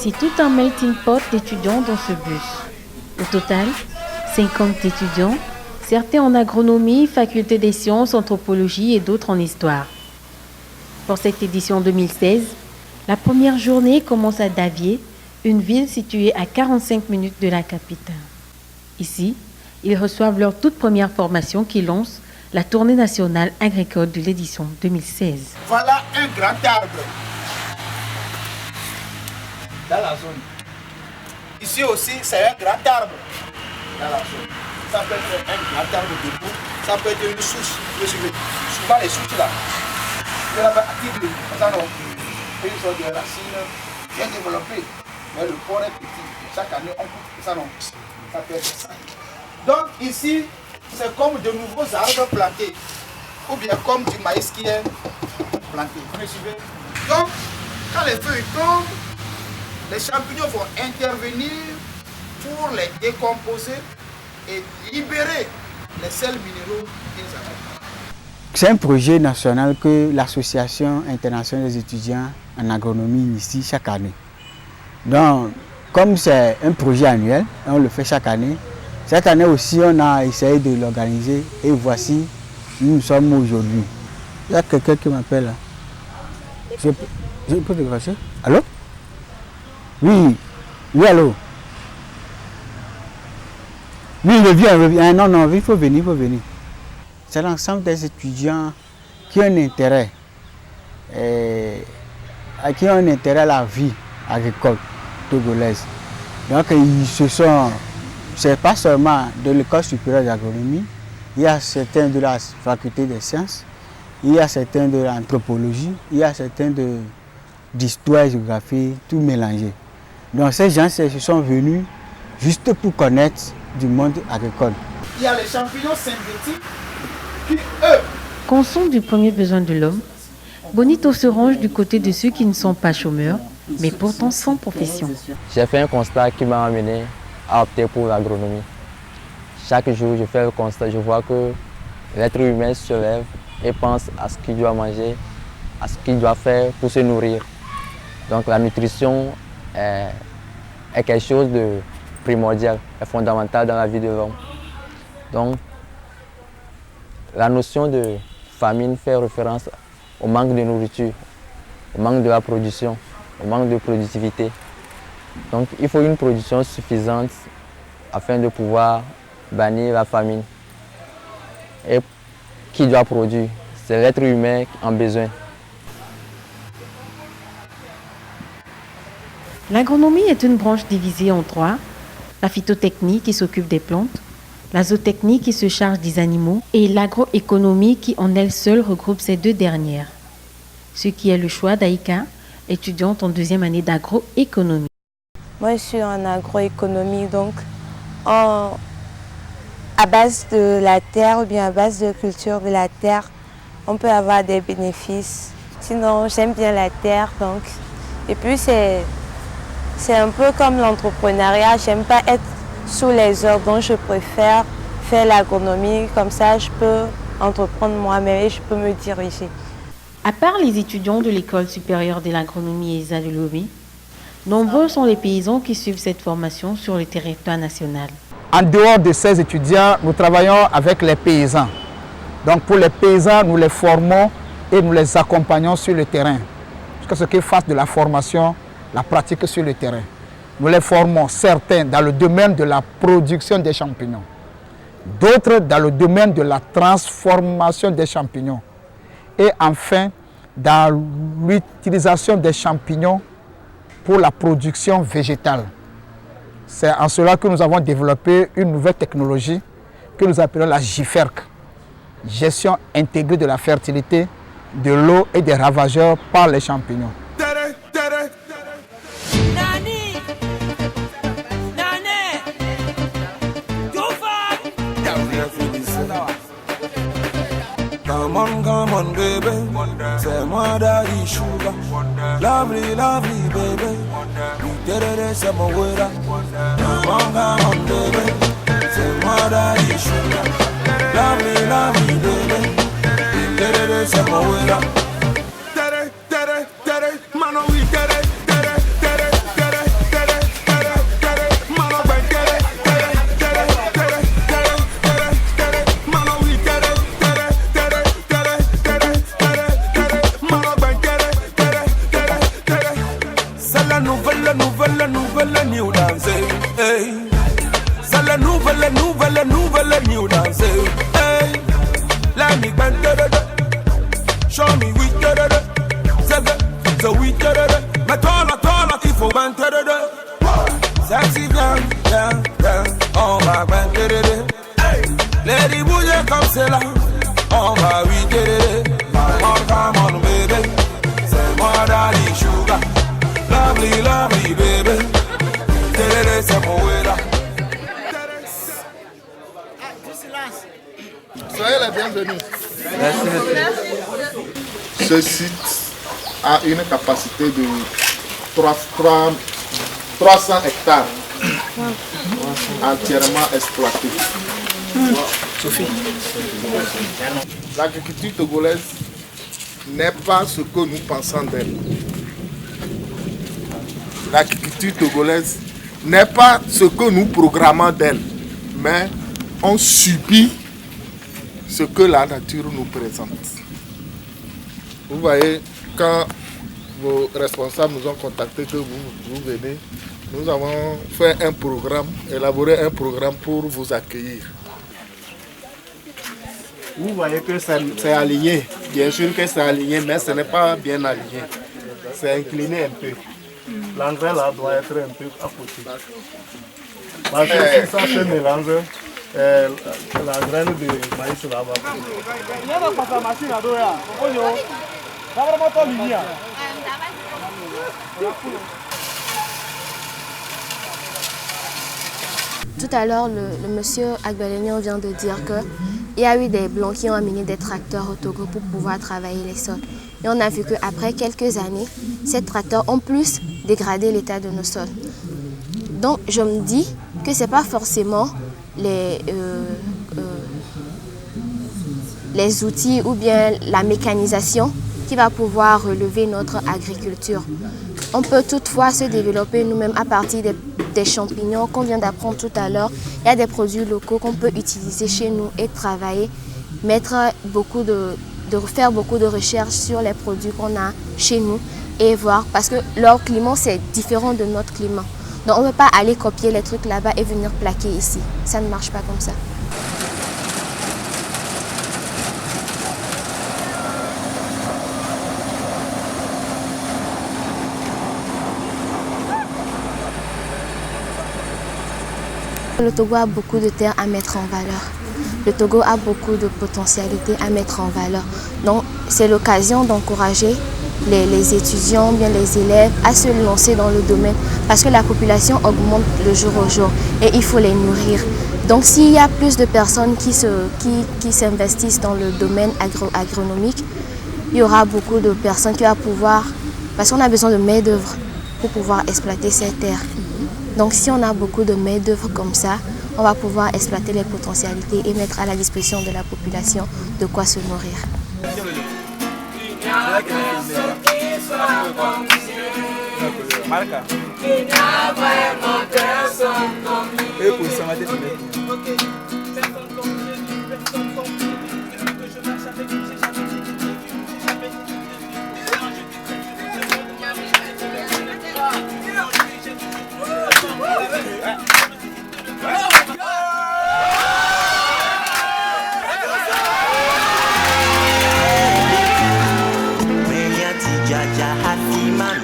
C'est tout un melting pot d'étudiants dans ce bus. Au total, 50 étudiants, certains en agronomie, faculté des sciences, anthropologie et d'autres en histoire. Pour cette édition 2016, la première journée commence à Davier, une ville située à 45 minutes de la capitale. Ici, ils reçoivent leur toute première formation qui lance la tournée nationale agricole de l'édition 2016. Voilà un grand arbre dans la zone. Ici aussi, c'est un grand arbre dans la zone. Ça peut être un grand arbre debout, ça peut être une souche. Souvent les souches là, ils ont des racines bien développées, mais le port est petit. Chaque année, on coupe ça, non. Ça peut être ça. Donc ici, c'est comme de nouveaux arbres plantés, ou bien comme du maïs qui est planté. Vous me suivez? Donc, quand les feuilles tombent, les champignons vont intervenir pour les décomposer et libérer les sels minéraux qu'ils amènent. C'est un projet national que l'Association internationale des étudiants en agronomie initie chaque année. Donc, comme c'est un projet annuel, on le fait chaque année. Cette année aussi, on a essayé de l'organiser et voici, nous sommes aujourd'hui. Il y a quelqu'un qui m'appelle là. Je peux te décrocher? Allô? Oui, oui, allô? Oui, reviens. Non, il faut venir, C'est l'ensemble des étudiants qui ont un intérêt, à la vie agricole togolaise. Donc, c'est pas seulement de l'école supérieure d'agronomie, il y a certains de la faculté des sciences, il y a certains de l'anthropologie, il y a certains d'histoire, géographie, tout mélangé. Donc ces gens se sont venus juste pour connaître du monde agricole. Il y a les champignons synthétiques qui, eux... Conscient du premier besoin de l'homme, Bonito se range du côté de ceux qui ne sont pas chômeurs, mais pourtant sans profession. J'ai fait un constat qui m'a amené à opter pour l'agronomie. Chaque jour, je fais le constat, je vois que l'être humain se lève et pense à ce qu'il doit manger, à ce qu'il doit faire pour se nourrir. Donc la nutrition est quelque chose de primordial, est fondamental dans la vie de l'homme. Donc la notion de famine fait référence au manque de nourriture, au manque de la production, au manque de productivité. Donc il faut une production suffisante afin de pouvoir bannir la famine. Et qui doit produire? C'est l'être humain en besoin. L'agronomie est une branche divisée en trois: la phytotechnie qui s'occupe des plantes, la zootechnie qui se charge des animaux et l'agroéconomie qui en elle seule regroupe ces deux dernières. Ce qui est le choix d'Aïka, étudiante en deuxième année d'agroéconomie. Moi, je suis en agroéconomie, donc à base de la terre ou bien à base de culture de la terre, on peut avoir des bénéfices. Sinon, j'aime bien la terre, donc. Et puis, c'est un peu comme l'entrepreneuriat. J'aime pas être sous les ordres, donc je préfère faire l'agronomie. Comme ça, je peux entreprendre moi-même et je peux me diriger. À part les étudiants de l'École supérieure de l'agronomie ESA de Lomé, nombreux sont les paysans qui suivent cette formation sur le territoire national. En dehors de ces étudiants, nous travaillons avec les paysans. Donc pour les paysans, nous les formons et nous les accompagnons sur le terrain. Jusqu'à ce qu'ils fassent de la formation, la pratique sur le terrain. Nous les formons, certains dans le domaine de la production des champignons, d'autres dans le domaine de la transformation des champignons et enfin dans l'utilisation des champignons pour la production végétale. C'est en cela que nous avons développé une nouvelle technologie que nous appelons la GIFERC, gestion intégrée de la fertilité, de l'eau et des ravageurs par les champignons. Come on, baby. C'est moi daddy sugar. Lovely, lovely, baby. You did it, c'est mon wera. Come on, baby. C'est moi daddy sugar. Lovely, lovely, baby. You did it, c'est mon wera. nouvelle new dance. Hey. C'est la nouvelle new dance. Hey. Let me bend show me we the we mais toi il faut bend sexy bien, on va bend lady bouge comme c'est là, on va we come on baby, c'est moi daddy sugar, lovely baby, c'est mon way là. Soyez les bienvenus. Merci, monsieur. Ce site a une capacité de 300 hectares entièrement exploités. Sophie. L'agriculture togolaise n'est pas ce que nous pensons d'elle. L'agriculture togolaise n'est pas ce que nous programmons d'elle, mais on subit ce que la nature nous présente. Vous voyez, quand vos responsables nous ont contactés que vous venez, nous avons fait un programme, élaboré un programme pour vous accueillir. Vous voyez que c'est aligné, bien sûr que c'est aligné, mais ce n'est pas bien aligné. C'est incliné un peu. L'engrais là doit être un peu à côté. Parce que si ça se mélange, la graine de maïs là-bas. Tout à l'heure, le monsieur Agbelénian vient de dire qu'il y a eu des Blancs qui ont amené des tracteurs au Togo pour pouvoir travailler les sols. Et on a vu qu'après quelques années, ces tracteurs ont plus dégradé l'état de nos sols. Donc je me dis que ce n'est pas forcément les outils ou bien la mécanisation qui va pouvoir relever notre agriculture. On peut toutefois se développer nous-mêmes à partir des champignons qu'on vient d'apprendre tout à l'heure. Il y a des produits locaux qu'on peut utiliser chez nous et travailler, faire beaucoup de recherches sur les produits qu'on a chez nous et voir, parce que leur climat c'est différent de notre climat. Donc on ne peut pas aller copier les trucs là-bas et venir plaquer ici. Ça ne marche pas comme ça. Le Togo a beaucoup de terres à mettre en valeur. Le Togo a beaucoup de potentialités à mettre en valeur. Donc c'est l'occasion d'encourager les étudiants, bien les élèves à se lancer dans le domaine parce que la population augmente de jour au jour et il faut les nourrir. Donc s'il y a plus de personnes qui s'investissent dans le domaine agronomique, il y aura beaucoup de personnes qui vont pouvoir, parce qu'on a besoin de main-d'œuvre pour pouvoir exploiter ces terres. Donc si on a beaucoup de main-d'œuvre comme ça, on va pouvoir exploiter les potentialités et mettre à la disposition de la population de quoi se nourrir. Happy, my